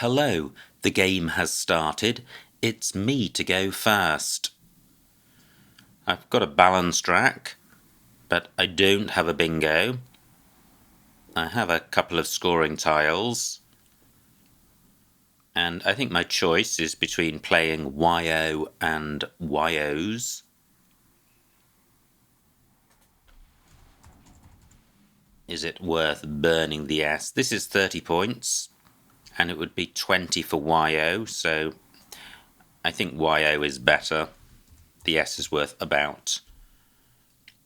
Hello, the game has started. It's me to go first. I've got a balanced rack, but I don't have a bingo. I have a couple of scoring tiles, and I think my choice is between playing YO and YOs. Is it worth burning the S? This is 30 points, and it would be 20 for YO, so I think YO is better. The S is worth about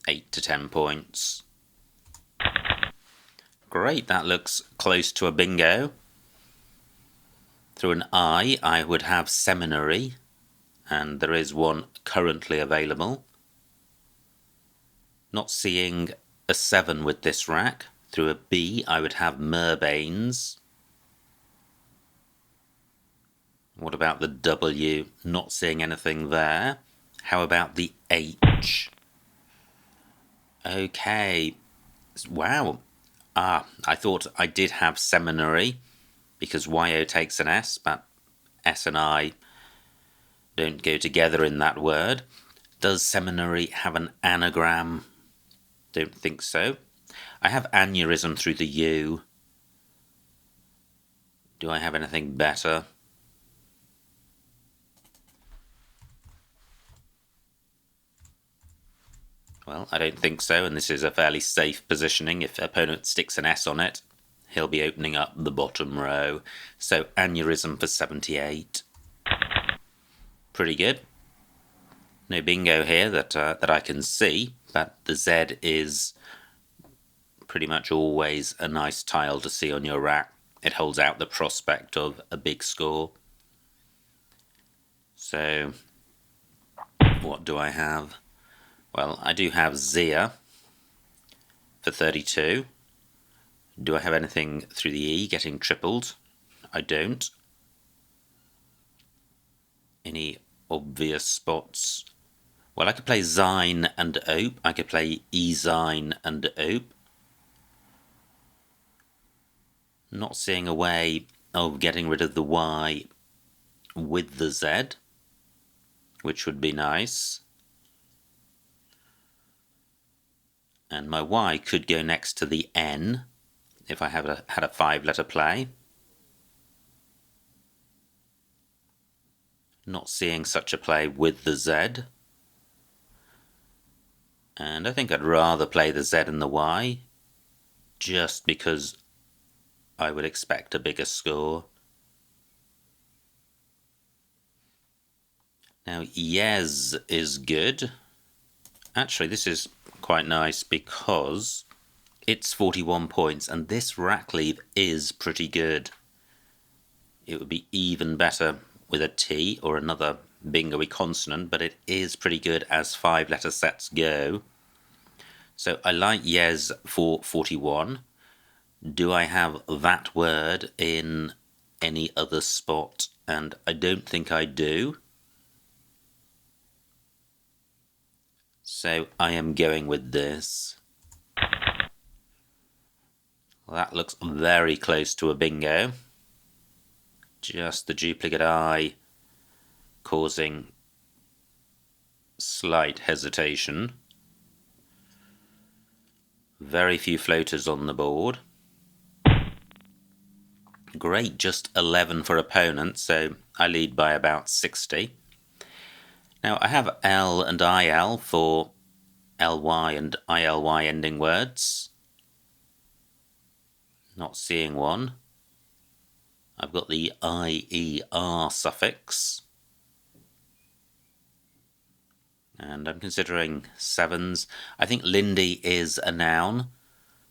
8 to 10 points. Great, that looks close to a bingo. Through an I would have seminary, and there is one currently available. Not seeing a 7 with this rack. Through a B, I would have Merbanes. What about the W? Not seeing anything there. How about the H? Okay. Wow. I thought I did have seminary because YO takes an S, but S and I don't go together in that word. Does seminary have an anagram? Don't think so. I have aneurysm through the U. Do I have anything better? Well, I don't think so, and this is a fairly safe positioning. If opponent sticks an S on it, he'll be opening up the bottom row. So aneurysm for 78. Pretty good. No bingo here that I can see, but the Z is pretty much always a nice tile to see on your rack. It holds out the prospect of a big score. So, what do I have? Well, I do have Zia for 32. Do I have anything through the E getting tripled? I don't. Any obvious spots? Well, I could play Zine and Ope. I could play E-Zine and Ope. Not seeing a way of getting rid of the Y with the Z, which would be nice. And my Y could go next to the N if I had a 5-letter play. Not seeing such a play with the Z. And I think I'd rather play the Z and the Y, just because I would expect a bigger score. Now, Yes is good. Actually, this is quite nice because it's 41 points, and this rack leave is pretty good. It would be even better with a T or another bingo-y consonant, but it is pretty good as 5-letter sets go. So I like Yes for 41. Do I have that word in any other spot? And I don't think I do. So I am going with this. Well, that looks very close to a bingo. Just the duplicate I causing slight hesitation. Very few floaters on the board. Great, just 11 for opponent, so I lead by about 60. Now I have L and IL for LY and ILY ending words. Not seeing one. I've got the IER suffix. And I'm considering 7s. I think Lindy is a noun,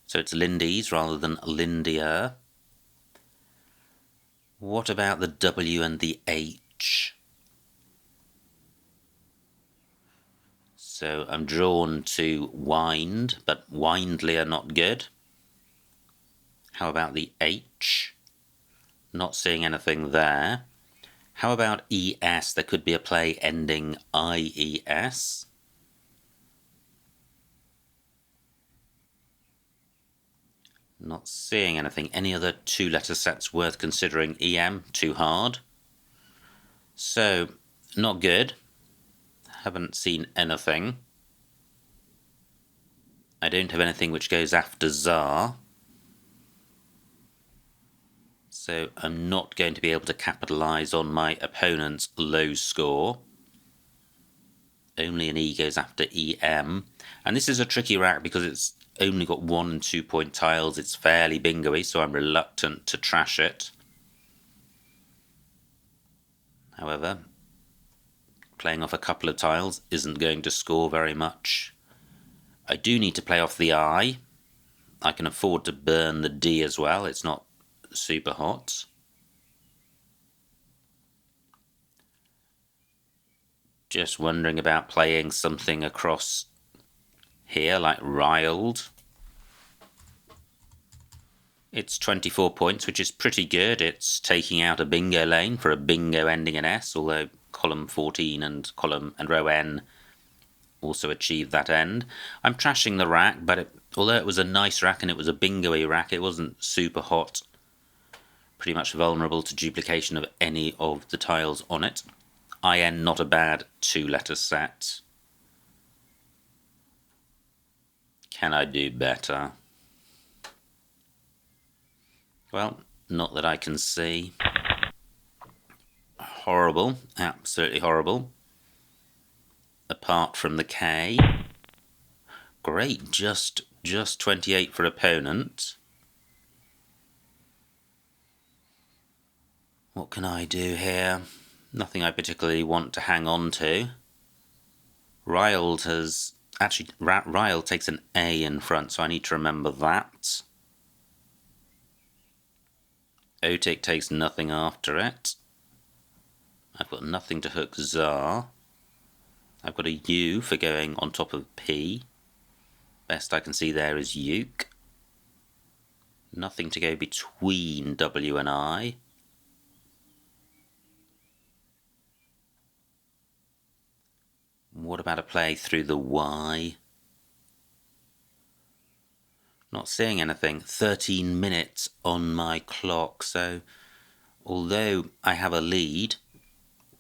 so it's Lindy's rather than Lindier. What about the W and the H? So I'm drawn to wind, but windly are not good. How about the H? Not seeing anything there. How about ES? There could be a play ending IES. Not seeing anything. Any other two-letter sets worth considering? EM, too hard. So, not good. Haven't seen anything. I don't have anything which goes after Tsar. So I'm not going to be able to capitalise on my opponent's low score. Only an E goes after EM. And this is a tricky rack because it's only got 1 and 2 point tiles. It's fairly bingo-y, so I'm reluctant to trash it. However, playing off a couple of tiles isn't going to score very much. I do need to play off the I. I can afford to burn the D as well. It's not super hot. Just wondering about playing something across here, like Riled. It's 24 points, which is pretty good. It's taking out a bingo lane for a bingo ending in S, although column 14 and row N also achieved that end. I'm trashing the rack, but although it was a nice rack and it was a bingo-y rack, it wasn't super hot. Pretty much vulnerable to duplication of any of the tiles on it. IN, not a bad two-letter set. Can I do better? Well, not that I can see. Horrible, absolutely horrible. Apart from the K. Great, just 28 for opponent. What can I do here? Nothing I particularly want to hang on to. Riled has... Actually, Riled takes an A in front, so I need to remember that. Otik takes nothing after it. I've got nothing to hook Tsar. I've got a U for going on top of P. Best I can see there is Uke. Nothing to go between W and I. What about a play through the Y? Not seeing anything. 13 minutes on my clock, so although I have a lead,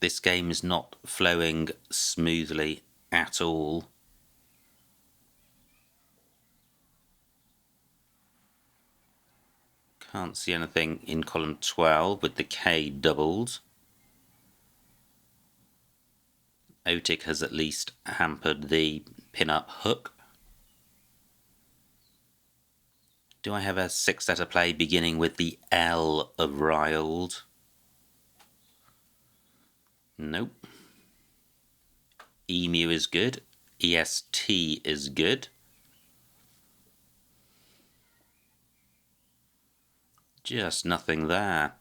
this game is not flowing smoothly at all. Can't see anything in column 12 with the K doubled. Otik has at least hampered the pin-up hook. Do I have a six-letter play beginning with the L of Riled? Nope. Emu is good. EST is good. Just nothing there.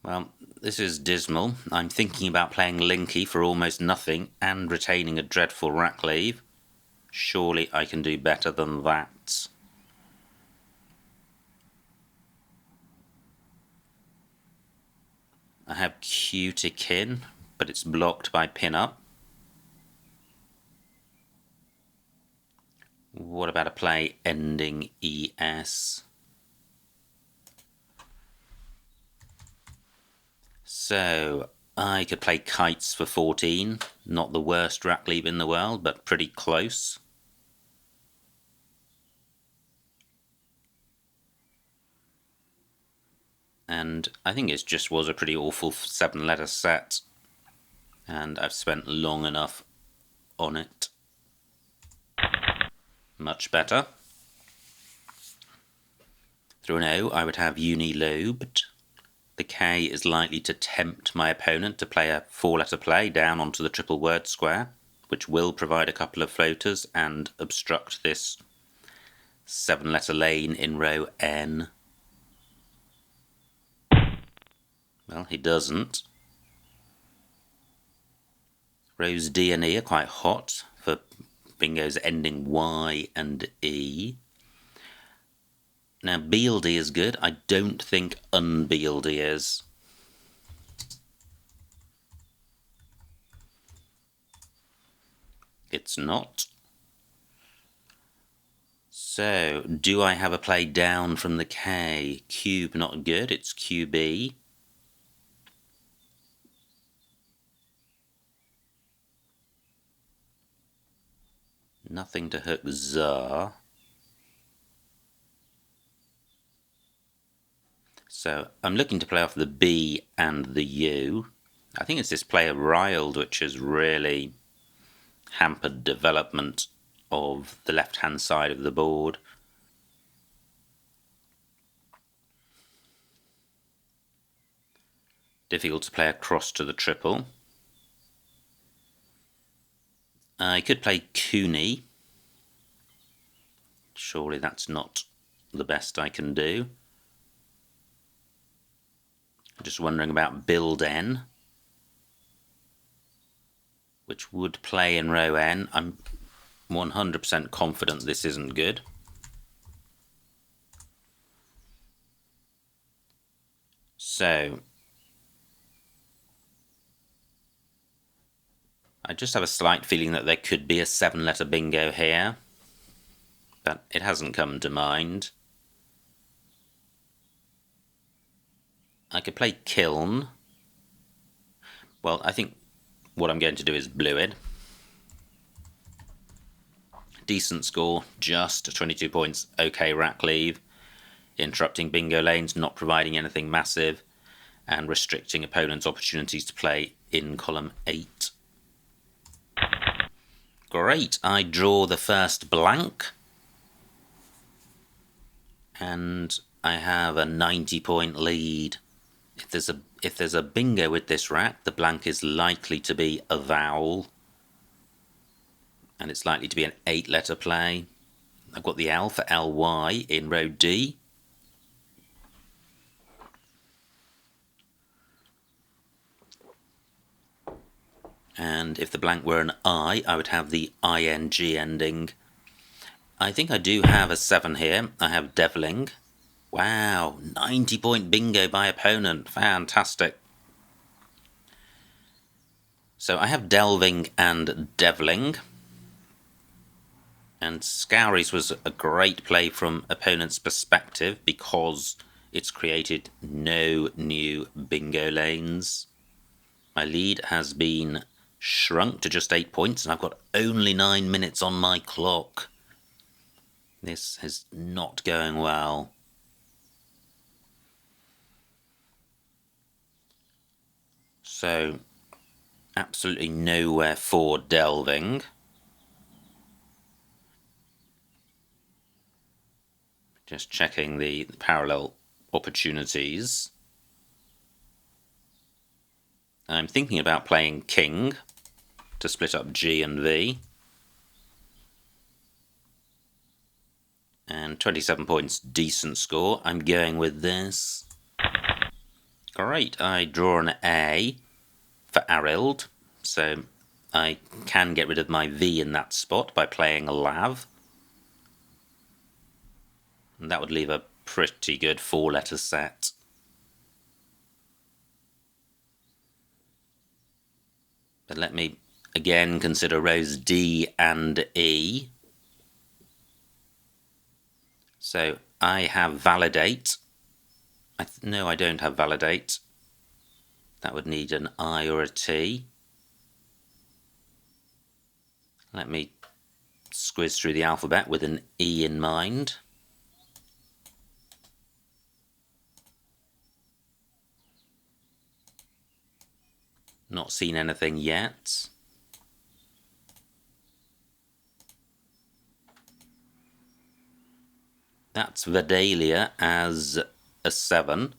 Well, this is dismal. I'm thinking about playing Linky for almost nothing and retaining a dreadful rack leave. Surely I can do better than that. I have Q-Tick-In, but it's blocked by pin-up. What about a play ending ES? So, I could play Kites for 14. Not the worst rack leave in the world, but pretty close. And I think it just was a pretty awful 7-letter set. And I've spent long enough on it. Much better. Through an O, I would have Unilobed. The K is likely to tempt my opponent to play a 4-letter play down onto the triple word square, which will provide a couple of floaters and obstruct this 7-letter lane in row N. Well, he doesn't. Rows D and E are quite hot for bingos ending Y and E. Now, Bealdy is good. I don't think Unbealdy is. It's not. So, do I have a play down from the K? Cube not good, it's QB. Nothing to hook Czar. So I'm looking to play off the B and the U. I think it's this player Riled which has really hampered development of the left-hand side of the board. Difficult to play across to the triple. I could play Cooney. Surely that's not the best I can do. Just wondering about build N, which would play in row N. I'm 100% confident this isn't good. So I just have a slight feeling that there could be a 7-letter bingo here, but it hasn't come to mind. I could play Kiln. Well, I think what I'm going to do is blue it. Decent score, just 22 points. Okay, rack leave. Interrupting bingo lanes, not providing anything massive, and restricting opponents' opportunities to play in column 8. Great, I draw the first blank. And I have a 90-point lead. If there's a bingo with this rack, the blank is likely to be a vowel. And it's likely to be an 8-letter play. I've got the L for LY in row D. And if the blank were an I would have the ING ending. I think I do have a 7 here. I have Deviling. Wow, 90-point bingo by opponent. Fantastic. So I have Delving and Deviling. And Scouries was a great play from opponent's perspective because it's created no new bingo lanes. My lead has been shrunk to just 8 points, and I've got only 9 minutes on my clock. This is not going well. So, absolutely nowhere for Delving. Just checking the parallel opportunities. I'm thinking about playing King to split up G and V. And 27 points, decent score. I'm going with this. Great, I draw an A for Arild, so I can get rid of my V in that spot by playing a Lav. And that would leave a pretty good 4-letter set. But let me again consider rows D and E. So I have Validate. No, I don't have Validate. That would need an I or a T. Let me squiz through the alphabet with an E in mind. Not seen anything yet. That's Vidalia as a 7.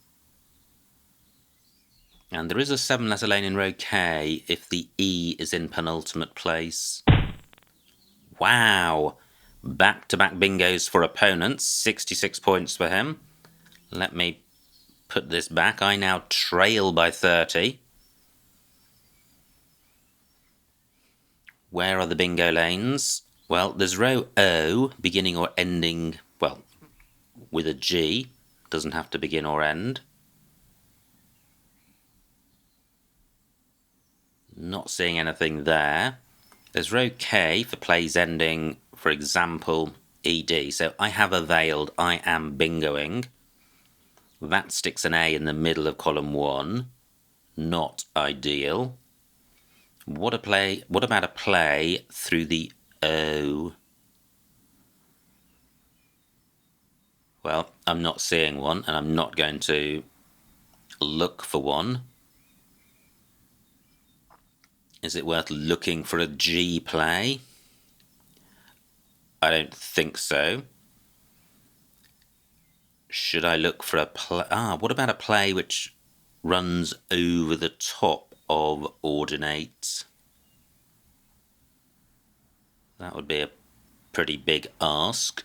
And there is a 7-letter lane in row K if the E is in penultimate place. Wow! Back-to-back bingos for opponents. 66 points for him. Let me put this back. I now trail by 30. Where are the bingo lanes? Well, there's row O, beginning or ending, well, with a G. Doesn't have to begin or end. Not seeing anything there. There's row K for plays ending, for example, ED. So I have availed, I am bingoing. That sticks an A in the middle of column 1. Not ideal. What about a play through the O? Well, I'm not seeing one, and I'm not going to look for one. Is it worth looking for a G play? I don't think so. Should I look for a play? What about a play which runs over the top of ordinates? That would be a pretty big ask.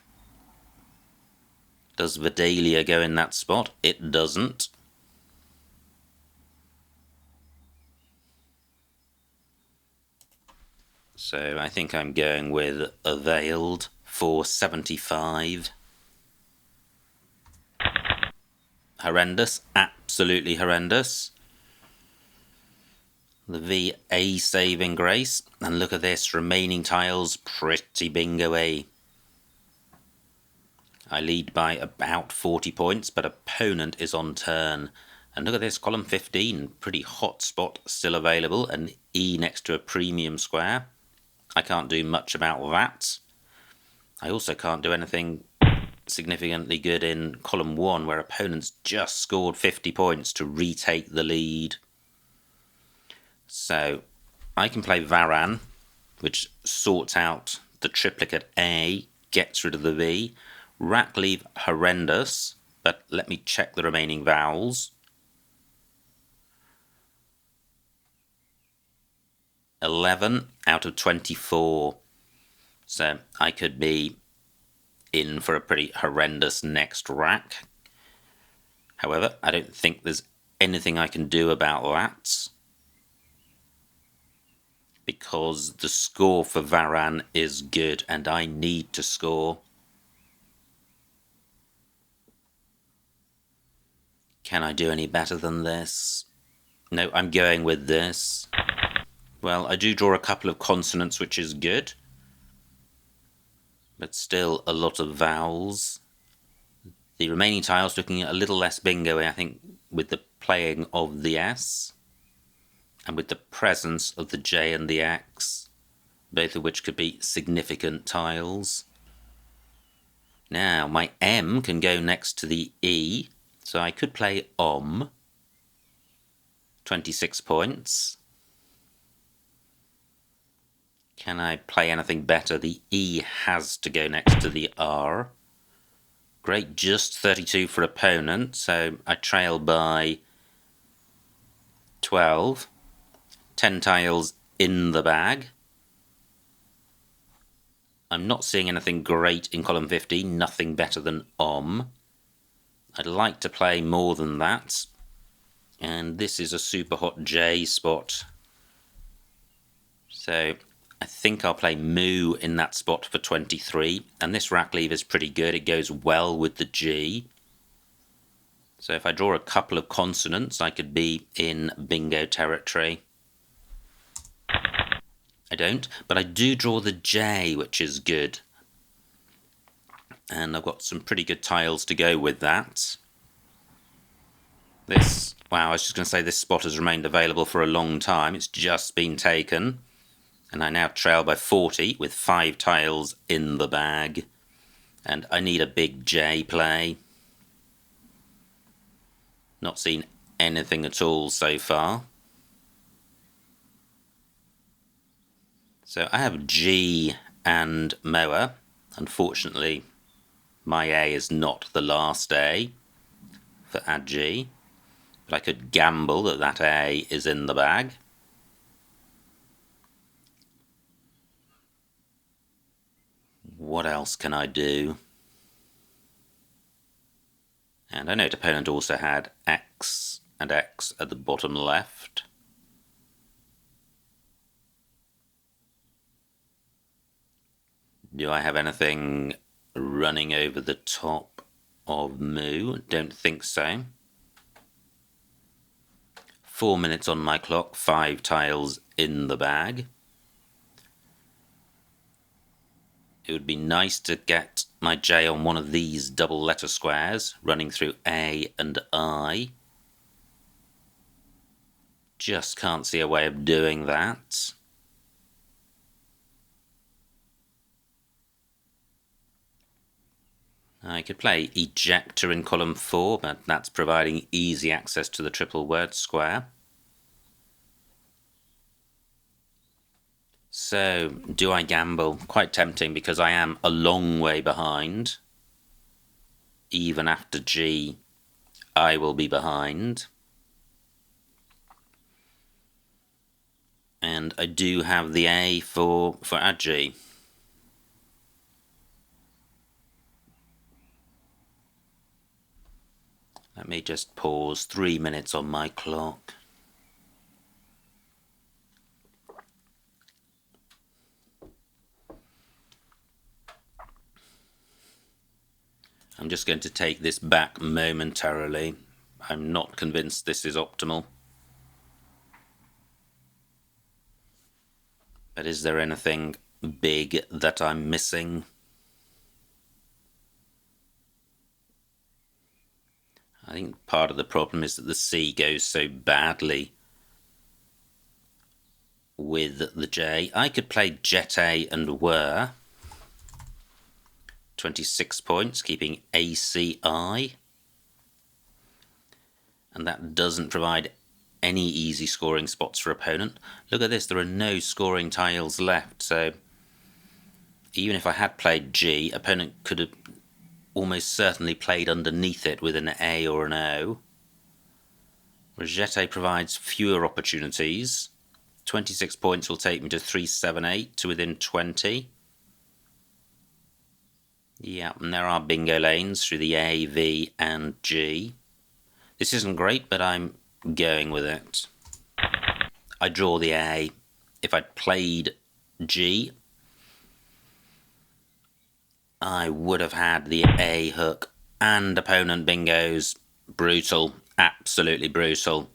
Does Vidalia go in that spot? It doesn't. So I think I'm going with availed for 75. Horrendous, absolutely horrendous. The V A saving grace, and look at this, remaining tiles pretty bingo-y. I lead by about 40 points, but opponent is on turn. And look at this, column 15, pretty hot spot still available, an E next to a premium square. I can't do much about that. I also can't do anything significantly good in column 1, where opponents just scored 50 points to retake the lead. So I can play Varan, which sorts out the triplicate A, gets rid of the V. Rack leave horrendous, but let me check the remaining vowels. 11 out of 24. So I could be in for a pretty horrendous next rack. However, I don't think there's anything I can do about that, because the score for Varan is good and I need to score. Can I do any better than this? No, I'm going with this. Well, I do draw a couple of consonants, which is good, but still a lot of vowels. The remaining tiles looking a little less bingo-y, I think, with the playing of the S and with the presence of the J and the X, both of which could be significant tiles. Now, my M can go next to the E, so I could play 26 points. Can I play anything better? The E has to go next to the R. Great, just 32 for opponent, so I trail by 12. 10 tiles in the bag. I'm not seeing anything great in column 15, nothing better than I'd like to play more than that, and this is a super hot J spot. So I think I'll play Moo in that spot for 23, and this rack leave is pretty good. It goes well with the G. So if I draw a couple of consonants, I could be in bingo territory. I don't, but I do draw the J, which is good. And I've got some pretty good tiles to go with that. Wow, I was just going to say this spot has remained available for a long time. It's just been taken. And I now trail by 40 with 5 tiles in the bag. And I need a big J play. Not seen anything at all so far. So I have G and Moa. Unfortunately, my A is not the last A for add G. But I could gamble that that A is in the bag. What else can I do? And I note opponent also had X and X at the bottom left. Do I have anything running over the top of Moo? Don't think so. 4 minutes on my clock, 5 tiles in the bag. It would be nice to get my J on one of these double letter squares running through A and I. Just can't see a way of doing that. I could play ejector in column 4, but that's providing easy access to the triple word square. So, do I gamble? Quite tempting, because I am a long way behind. Even after G, I will be behind. And I do have the A for our G. Let me just pause 3 minutes on my clock. I'm just going to take this back momentarily. I'm not convinced this is optimal. But is there anything big that I'm missing? I think part of the problem is that the C goes so badly with the J. I could play Jet A and Were. 26 points, keeping ACI. And that doesn't provide any easy scoring spots for opponent. Look at this, there are no scoring tiles left, so even if I had played G, opponent could have almost certainly played underneath it with an A or an O. Jet provides fewer opportunities. 26 points will take me to 378, to within 20. Yeah, and there are bingo lanes through the A, V and G. This isn't great, but I'm going with it. I draw the A. If I'd played G, I would have had the A hook and opponent bingos. Brutal, absolutely brutal.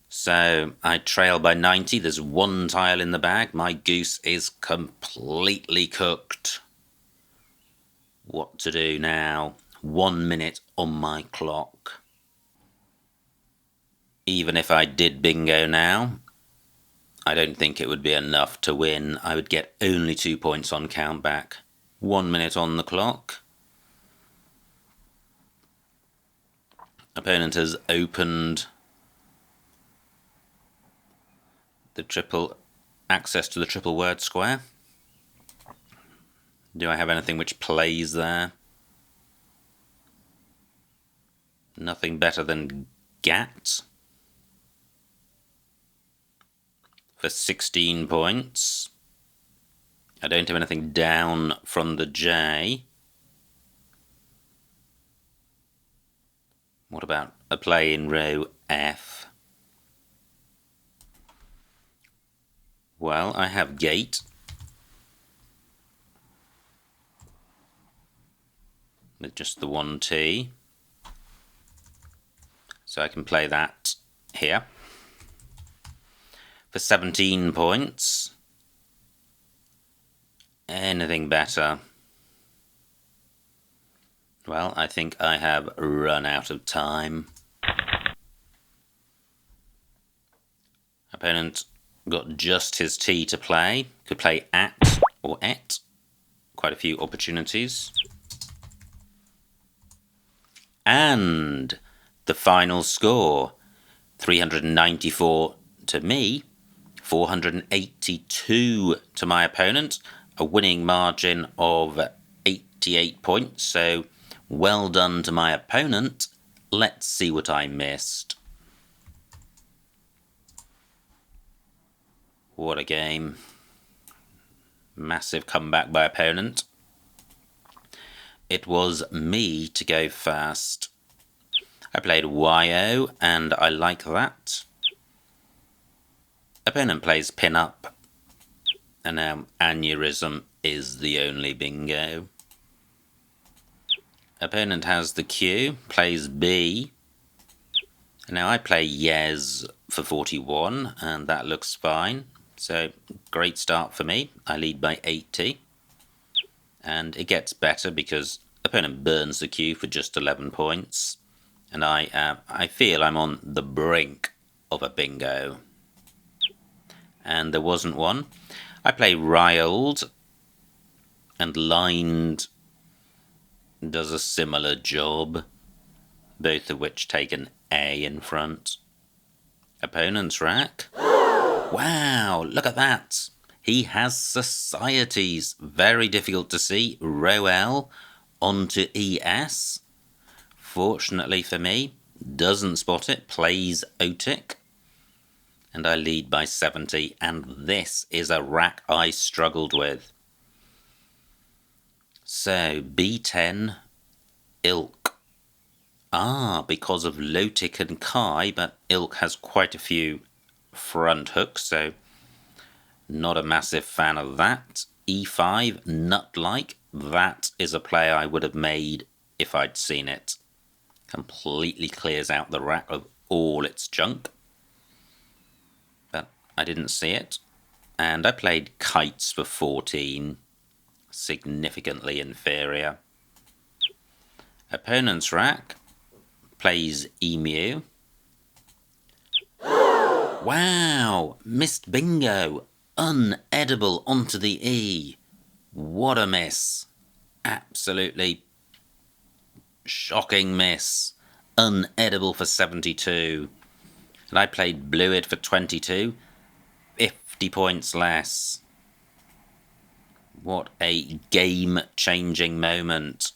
So I trail by 90. There's one tile in the bag. My goose is completely cooked. What to do now? 1 minute on my clock. Even if I did bingo now, I don't think it would be enough to win. I would get only 2 points on countback. 1 minute on the clock. Opponent has opened the triple access to the triple word square. Do I have anything which plays there? Nothing better than GAT for 16 points. I don't have anything down from the J. What about a play in row F? Well, I have gate. With just the 1T. So I can play that here. For 17 points. Anything better? Well, I think I have run out of time. Opponent got just his T to play. Could play at or et. Quite a few opportunities. And the final score, 394 to me, 482 to my opponent, a winning margin of 88 points, so well done to my opponent. Let's see what I missed. What a game. Massive comeback by opponent. It was me to go first. I played YO, and I like that. Opponent plays pin up, and now aneurysm is the only bingo. Opponent has the Q, plays B. And now I play yes for 41, and that looks fine. So, great start for me. I lead by 80. And it gets better because opponent burns the cue for just 11 points. And I feel I'm on the brink of a bingo. And there wasn't one. I play riled, and lined does a similar job, both of which take an A in front. Opponent's rack. Wow, look at that. He has societies. Very difficult to see. Row L onto ES. Fortunately for me, doesn't spot it, plays Otic. And I lead by 70, and this is a rack I struggled with. So, B10, Ilk. Because of Lotic and Kai, but Ilk has quite a few front hooks, so not a massive fan of that. E5, Nut-like. That is a play I would have made if I'd seen it. Completely clears out the rack of all its junk. But I didn't see it. And I played Kites for 14. Significantly inferior. Opponent's rack plays Emu. Wow! Missed bingo! Unedible onto the E. What a miss. Absolutely shocking miss. Unedible for 72. And I played Bluid for 22. 50 points less. What a game-changing moment.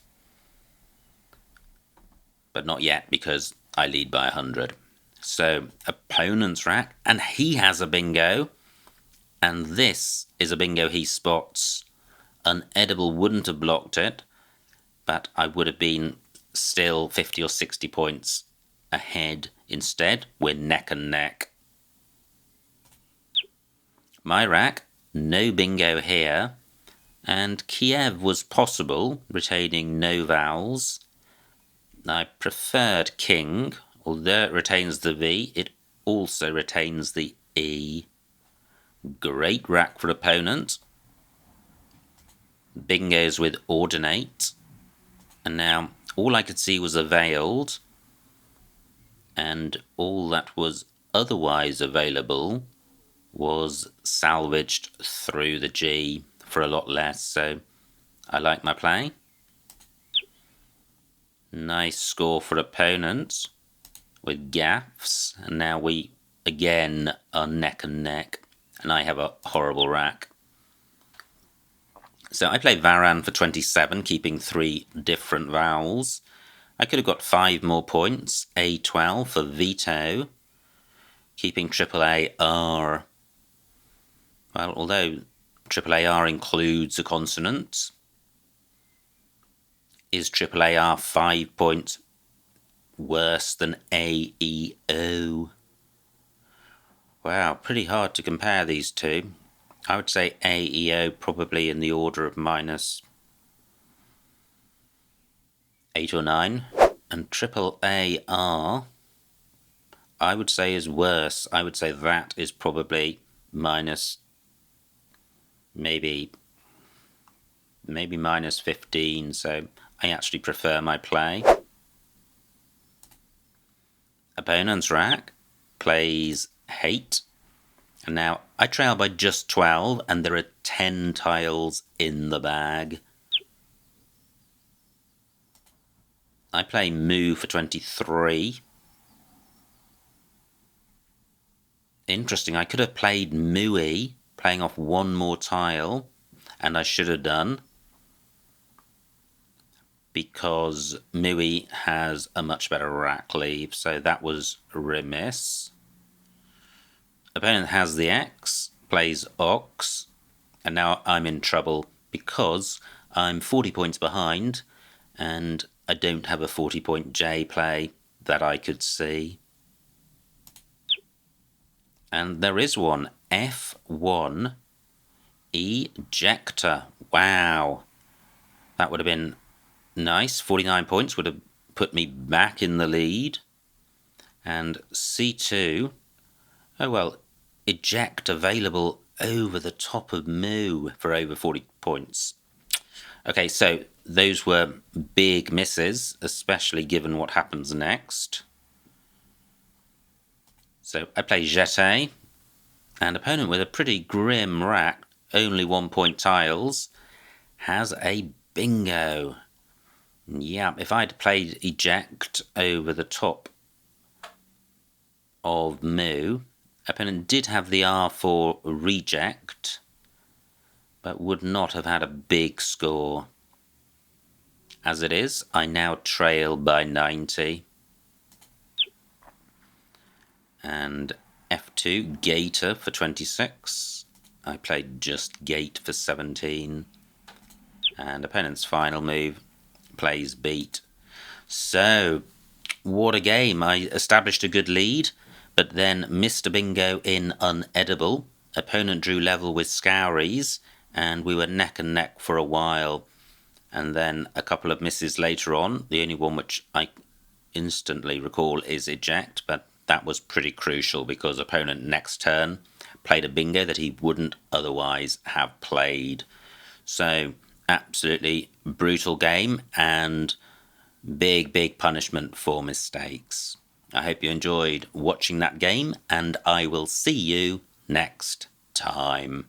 But not yet, because I lead by 100. So, opponent's rack, and he has a bingo. And this is a bingo he spots. Unedible wouldn't have blocked it, but I would have been still 50 or 60 points ahead. Instead, we're neck and neck. My rack, no bingo here, and Kiev was possible, retaining no vowels. I preferred King, although it retains the V, it also retains the E. Great rack for opponent. Bingos with Ordinate. And now all I could see was a veiled, and all that was otherwise available was salvaged through the G for a lot less, so I like my play. Nice score for opponents with gaffs, and now we again are neck and neck, and I have a horrible rack. So I play Varan for 27, keeping 3 different vowels. I could have got 5 more points. A12 for veto, keeping AAAR. Well, although AAAR includes a consonant, is AAAR 5 points worse than AEO? Wow, pretty hard to compare these two. I would say AEO probably in the order of -8 or 9. And AAAR, I would say is worse. I would say that is probably minus, maybe -15, so I actually prefer my play. Opponent's rack plays Hate. And now I trail by just 12, and there are 10 tiles in the bag. I play Moo for 23. Interesting, I could have played Mooey, playing off 1 more tile, and I should have done, because Mooey has a much better rack leave, so that was remiss. Opponent has the X, plays Ox, and now I'm in trouble because I'm 40 points behind and I don't have a 40-point J play that I could see. And there is one, F1 Ejector. Wow, that would have been nice. 49 points would have put me back in the lead. And C2, oh well, Eject available over the top of Moo for over 40 points. Okay, so those were big misses, especially given what happens next. So I play Jeté, and opponent with a pretty grim rack, only 1 point tiles, has a bingo. Yeah, if I'd played eject over the top of Moo, opponent did have the R for reject, but would not have had a big score. As it is, I now trail by 90. And F2, Gator for 26. I played just Gate for 17. And opponent's final move plays Beat. So, what a game. I established a good lead, but then missed a bingo in unedible. Opponent drew level with Scouries, and we were neck and neck for a while. And then a couple of misses later on. The only one which I instantly recall is eject, but that was pretty crucial because opponent next turn played a bingo that he wouldn't otherwise have played. So absolutely brutal game and big punishment for mistakes. I hope you enjoyed watching that game, and I will see you next time.